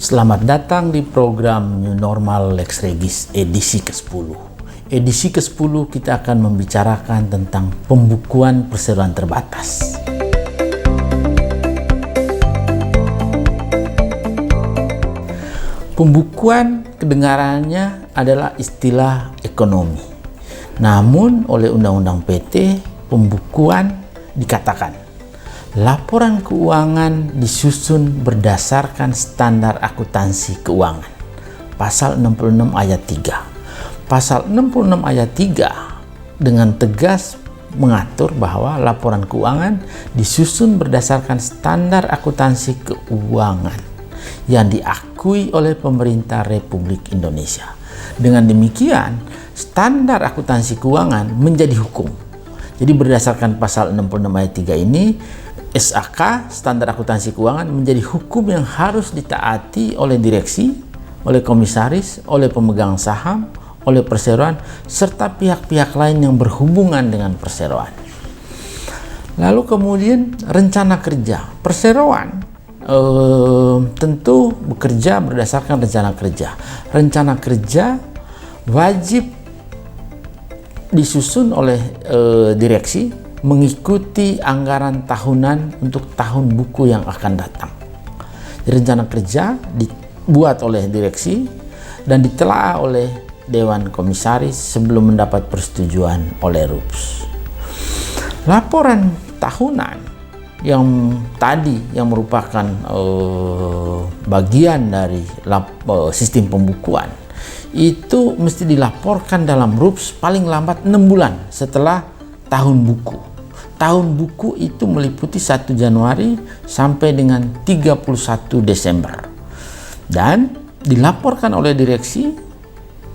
Selamat datang di program New Normal Lex Regis edisi ke-10. Edisi ke-10 kita akan membicarakan tentang pembukuan perseroan terbatas. Pembukuan kedengarannya adalah istilah ekonomi. Namun oleh Undang-Undang PT, pembukuan dikatakan laporan keuangan disusun berdasarkan standar akuntansi keuangan. Pasal 66 ayat 3. Pasal 66 ayat 3 dengan tegas mengatur bahwa laporan keuangan disusun berdasarkan standar akuntansi keuangan yang diakui oleh pemerintah Republik Indonesia. Dengan demikian, standar akuntansi keuangan menjadi hukum. Jadi berdasarkan pasal 66 ayat 3 ini, SAK, standar akuntansi keuangan, menjadi hukum yang harus ditaati oleh direksi, oleh komisaris, oleh pemegang saham, oleh perseroan, serta pihak-pihak lain yang berhubungan dengan perseroan. Lalu kemudian rencana kerja. Perseroan tentu bekerja berdasarkan rencana kerja. Rencana kerja wajib disusun oleh direksi mengikuti anggaran tahunan untuk tahun buku yang akan datang. Rencana kerja dibuat oleh direksi dan ditelaah oleh Dewan Komisaris sebelum mendapat persetujuan oleh RUPS. Laporan tahunan yang merupakan bagian dari sistem pembukuan itu mesti dilaporkan dalam RUPS paling lambat 6 bulan setelah tahun buku. Tahun buku itu meliputi 1 Januari sampai dengan 31 Desember. Dan dilaporkan oleh direksi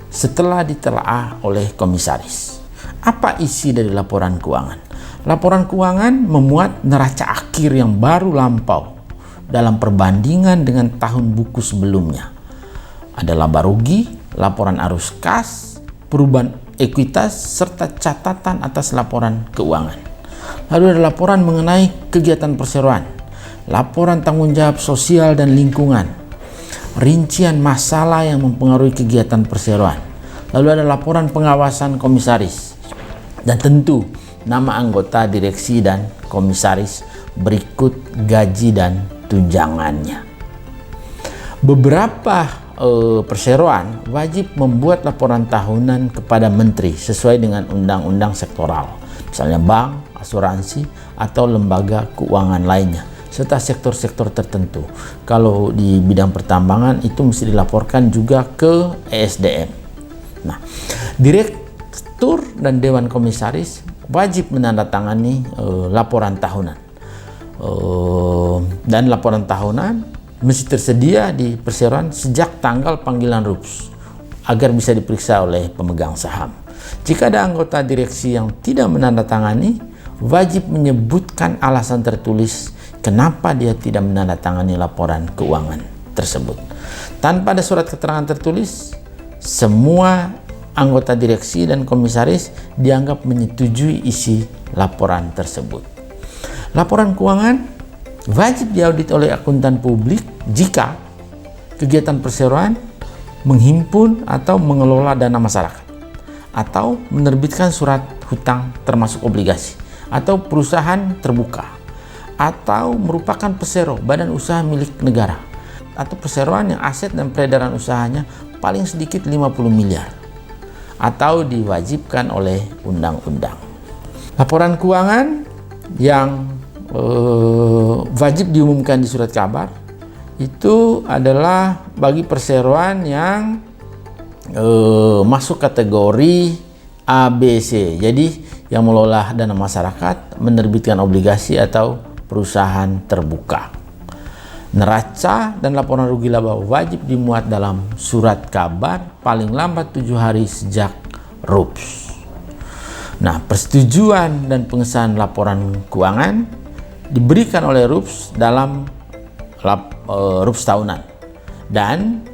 setelah ditelaah oleh komisaris. Apa isi dari laporan keuangan? Laporan keuangan memuat neraca akhir yang baru lampau dalam perbandingan dengan tahun buku sebelumnya. Ada laba rugi, laporan arus kas, perubahan ekuitas, serta catatan atas laporan keuangan. Lalu ada laporan mengenai kegiatan perseroan, laporan tanggung jawab sosial dan lingkungan, rincian masalah yang mempengaruhi kegiatan perseroan. Lalu ada laporan pengawasan komisaris, dan tentu nama anggota direksi dan komisaris berikut gaji dan tunjangannya. Beberapa perseroan wajib membuat laporan tahunan kepada menteri sesuai dengan undang-undang sektoral, misalnya bank, asuransi, atau lembaga keuangan lainnya, serta sektor-sektor tertentu. Kalau di bidang pertambangan itu mesti dilaporkan juga ke ESDM. Nah, direktur dan dewan komisaris wajib menandatangani laporan tahunan. Dan laporan tahunan mesti tersedia di perseroan sejak tanggal panggilan RUPS agar bisa diperiksa oleh pemegang saham. Jika ada anggota direksi yang tidak menandatangani, wajib menyebutkan alasan tertulis kenapa dia tidak menandatangani laporan keuangan tersebut. Tanpa ada surat keterangan tertulis, semua anggota direksi dan komisaris dianggap menyetujui isi laporan tersebut. Laporan keuangan wajib diaudit oleh akuntan publik jika kegiatan perseroan menghimpun atau mengelola dana masyarakat, atau menerbitkan surat hutang termasuk obligasi, atau perusahaan terbuka, atau merupakan persero badan usaha milik negara, atau perseroan yang aset dan peredaran usahanya paling sedikit 50 miliar, atau diwajibkan oleh undang-undang. Laporan keuangan yang wajib diumumkan di surat kabar itu adalah bagi perseroan yang masuk kategori ABC, jadi yang mengelola dana masyarakat, menerbitkan obligasi, atau perusahaan terbuka. Neraca dan laporan rugi laba wajib dimuat dalam surat kabar paling lambat 7 hari sejak RUPS. Nah, persetujuan dan pengesahan laporan keuangan diberikan oleh RUPS dalam RUPS tahunan. Dan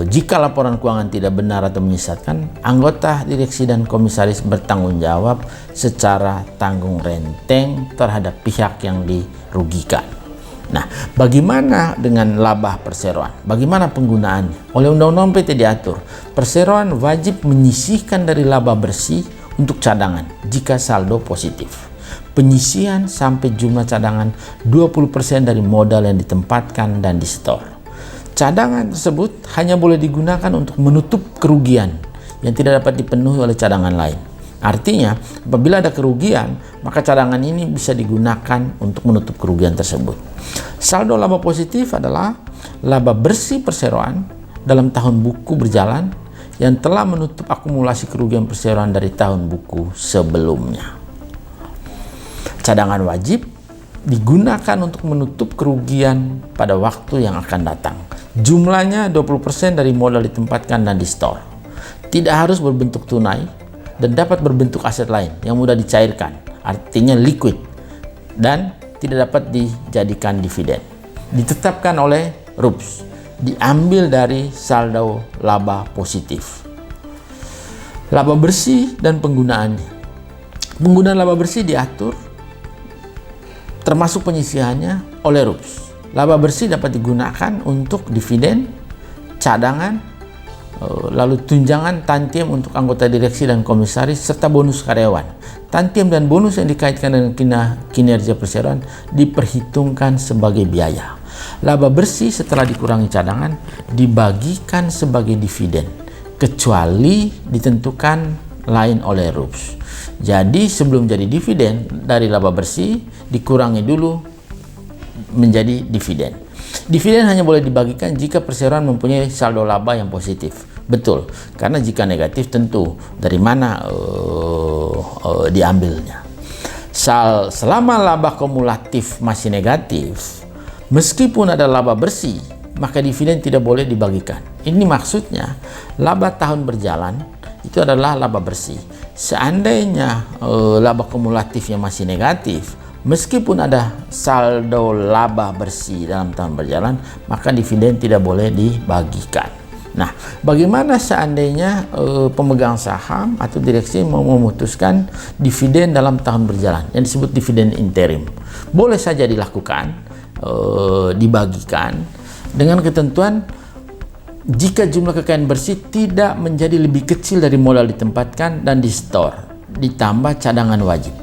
jika laporan keuangan tidak benar atau menyesatkan, anggota direksi dan komisaris bertanggung jawab secara tanggung renteng terhadap pihak yang dirugikan. Nah, bagaimana dengan laba perseroan? Bagaimana penggunaannya? Oleh Undang-Undang PT diatur, perseroan wajib menyisihkan dari laba bersih untuk cadangan jika saldo positif. Penyisihan sampai jumlah cadangan 20% dari modal yang ditempatkan dan disetor. Cadangan tersebut hanya boleh digunakan untuk menutup kerugian yang tidak dapat dipenuhi oleh cadangan lain. Artinya, apabila ada kerugian, maka cadangan ini bisa digunakan untuk menutup kerugian tersebut. Saldo laba positif adalah laba bersih perseroan dalam tahun buku berjalan yang telah menutup akumulasi kerugian perseroan dari tahun buku sebelumnya. Cadangan wajib digunakan untuk menutup kerugian pada waktu yang akan datang. Jumlahnya 20% dari modal ditempatkan dan di-store. Tidak harus berbentuk tunai dan dapat berbentuk aset lain yang mudah dicairkan, artinya liquid, dan tidak dapat dijadikan dividen. Ditetapkan oleh RUPS, diambil dari saldo laba positif. Laba bersih dan penggunaannya. Penggunaan laba bersih diatur termasuk penyisihannya oleh RUPS. Laba bersih dapat digunakan untuk dividen, cadangan, lalu tunjangan tantiem untuk anggota direksi dan komisaris, serta bonus karyawan. Tantiem dan bonus yang dikaitkan dengan kinerja perseroan diperhitungkan sebagai biaya. Laba bersih setelah dikurangi cadangan dibagikan sebagai dividen, kecuali ditentukan lain oleh RUPS. Jadi sebelum jadi dividen dari laba bersih dikurangi dulu menjadi dividen. Dividen hanya boleh dibagikan jika perseroan mempunyai saldo laba yang positif. Betul, karena jika negatif tentu dari mana diambilnya. Selama laba kumulatif masih negatif, meskipun ada laba bersih, maka dividen tidak boleh dibagikan. Ini maksudnya laba tahun berjalan itu adalah laba bersih. Seandainya laba kumulatifnya masih negatif, meskipun ada saldo laba bersih dalam tahun berjalan, maka dividen tidak boleh dibagikan. Nah, bagaimana seandainya pemegang saham atau direksi mau memutuskan dividen dalam tahun berjalan, yang disebut dividen interim? Boleh saja dilakukan, dibagikan dengan ketentuan jika jumlah kekayaan bersih tidak menjadi lebih kecil dari modal ditempatkan dan di-store, ditambah cadangan wajib.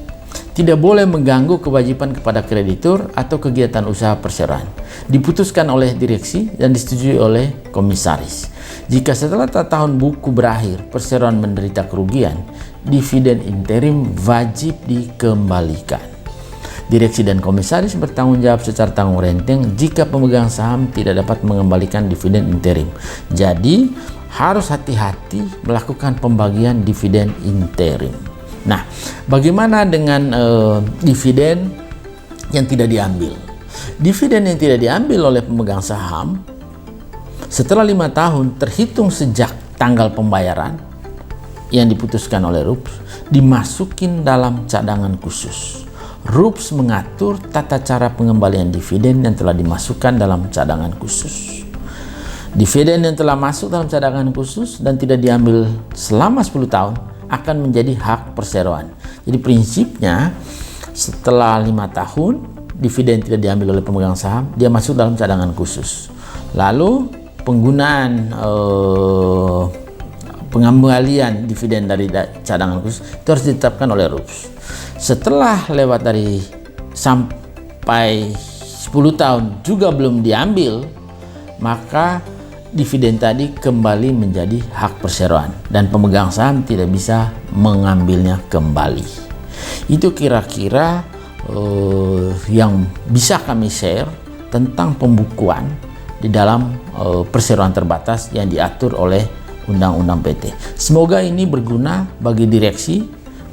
Tidak boleh mengganggu kewajiban kepada kreditur atau kegiatan usaha perseroan. Diputuskan oleh direksi dan disetujui oleh komisaris. Jika setelah tahun buku berakhir perseroan menderita kerugian, dividen interim wajib dikembalikan. Direksi dan komisaris bertanggung jawab secara tanggung renteng jika pemegang saham tidak dapat mengembalikan dividen interim. Jadi harus hati-hati melakukan pembagian dividen interim. Nah, bagaimana dengan dividen yang tidak diambil? Dividen yang tidak diambil oleh pemegang saham setelah 5 tahun terhitung sejak tanggal pembayaran yang diputuskan oleh RUPS dimasukin dalam cadangan khusus. RUPS mengatur tata cara pengembalian dividen yang telah dimasukkan dalam cadangan khusus. Dividen yang telah masuk dalam cadangan khusus dan tidak diambil selama 10 tahun akan menjadi hak perseroan. Jadi prinsipnya setelah 5 tahun dividen tidak diambil oleh pemegang saham, dia masuk dalam cadangan khusus. Lalu penggunaan pengembalian dividen dari cadangan khusus itu harus ditetapkan oleh RUPS. Setelah lewat dari sampai 10 tahun juga belum diambil, maka dividen tadi kembali menjadi hak perseroan dan pemegang saham tidak bisa mengambilnya kembali. Itu kira-kira yang bisa kami share tentang pembukuan di dalam perseroan terbatas yang diatur oleh Undang-Undang PT. Semoga ini berguna bagi direksi,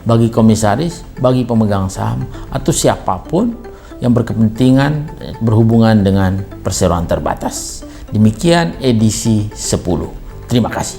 bagi komisaris, bagi pemegang saham, atau siapapun yang berkepentingan berhubungan dengan perseroan terbatas. Demikian edisi 10. Terima kasih.